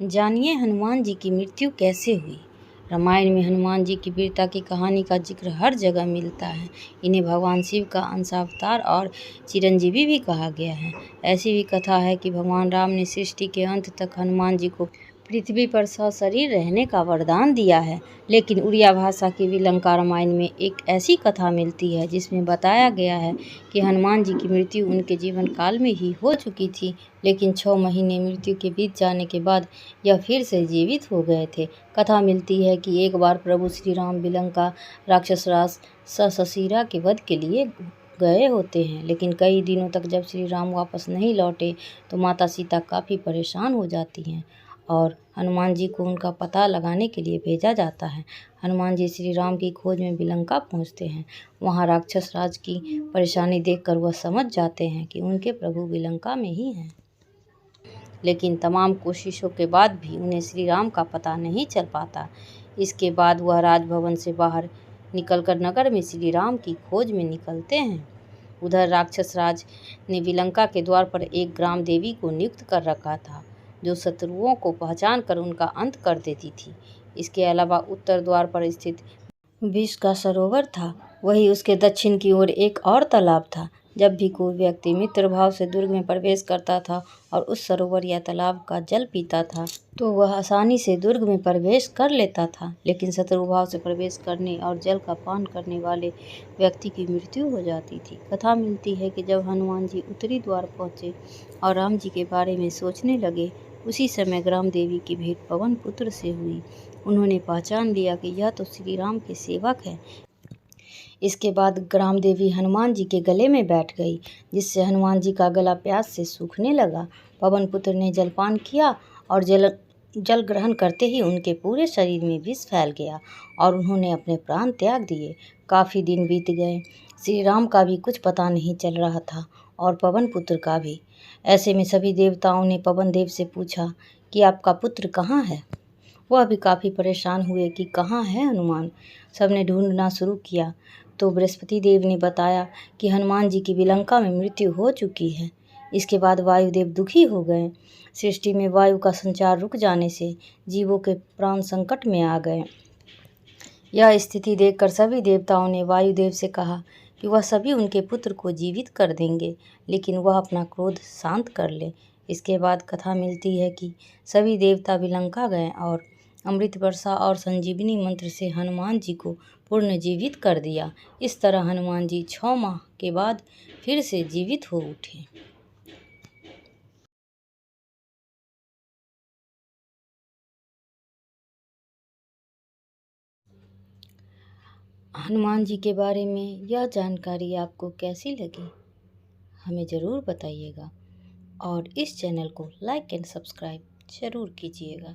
जानिए हनुमान जी की मृत्यु कैसे हुई। रामायण में हनुमान जी की वीरता की कहानी का जिक्र हर जगह मिलता है। इन्हें भगवान शिव का अंशावतार और चिरंजीवी भी कहा गया है। ऐसी भी कथा है कि भगवान राम ने सृष्टि के अंत तक हनुमान जी को पृथ्वी पर सशरीर रहने का वरदान दिया है। लेकिन उड़िया भाषा की भी लंका रामायण में एक ऐसी कथा मिलती है जिसमें बताया गया है कि हनुमान जी की मृत्यु उनके जीवन काल में ही हो चुकी थी, लेकिन 6 महीने मृत्यु के बीत जाने के बाद यह फिर से जीवित हो गए थे। कथा मिलती है कि एक बार प्रभु श्री राम विलंका राक्षस राज सशसीरा के वध के लिए गए होते हैं, लेकिन कई दिनों तक जब श्री राम वापस नहीं लौटे तो माता सीता काफ़ी परेशान हो जाती हैं और हनुमान जी को उनका पता लगाने के लिए भेजा जाता है। हनुमान जी श्री राम की खोज में विलंका पहुंचते हैं। वहां राक्षस राज की परेशानी देखकर वह समझ जाते हैं कि उनके प्रभु विलंका में ही हैं। लेकिन तमाम कोशिशों के बाद भी उन्हें श्री राम का पता नहीं चल पाता। इसके बाद वह राजभवन से बाहर निकलकर नगर में श्री राम की खोज में निकलते हैं। उधर राक्षस राज ने विलंका के द्वार पर एक ग्राम देवी को नियुक्त कर रखा था, जो शत्रुओं को पहचान कर उनका अंत कर देती थी। इसके अलावा उत्तर द्वार पर स्थित विष का सरोवर था। वहीं उसके दक्षिण की ओर एक और तालाब था। जब भी कोई व्यक्ति मित्र भाव से दुर्ग में प्रवेश करता था और उस सरोवर या तालाब का जल पीता था तो वह आसानी से दुर्ग में प्रवेश कर लेता था। लेकिन शत्रु भाव से प्रवेश करने और जल का पान करने वाले व्यक्ति की मृत्यु हो जाती थी। कथा मिलती है कि जब हनुमान जी उत्तरी द्वार पहुंचे और राम जी के बारे में सोचने लगे, उसी समय ग्राम देवी की भेंट पवन पुत्र से हुई। उन्होंने पहचान लिया कि यह तो श्री राम के सेवक है। इसके बाद ग्राम देवी हनुमान जी के गले में बैठ गई, जिससे हनुमान जी का गला प्यास से सूखने लगा। पवन पुत्र ने जलपान किया और जल ग्रहण करते ही उनके पूरे शरीर में विष फैल गया और उन्होंने अपने प्राण त्याग दिए। काफ़ी दिन बीत गए। श्री राम का भी कुछ पता नहीं चल रहा था और पवन पुत्र का भी। ऐसे में सभी देवताओं ने पवन देव से पूछा कि आपका पुत्र कहाँ है। वह भी काफ़ी परेशान हुए कि कहाँ है हनुमान। सबने ढूंढना शुरू किया तो बृहस्पति देव ने बताया कि हनुमान जी की विलंका में मृत्यु हो चुकी है। इसके बाद वायुदेव दुखी हो गए। सृष्टि में वायु का संचार रुक जाने से जीवों के प्राण संकट में आ गए। यह स्थिति देखकर सभी देवताओं ने वायुदेव से कहा कि वह सभी उनके पुत्र को जीवित कर देंगे, लेकिन वह अपना क्रोध शांत कर ले। इसके बाद कथा मिलती है कि सभी देवता विलंका गए और अमृत वर्षा और संजीवनी मंत्र से हनुमान जी को पुनर्जीवित कर दिया। इस तरह हनुमान जी 6 माह के बाद फिर से जीवित हो उठे। हनुमान जी के बारे में यह जानकारी आपको कैसी लगी, हमें ज़रूर बताइएगा और इस चैनल को लाइक एंड सब्सक्राइब ज़रूर कीजिएगा।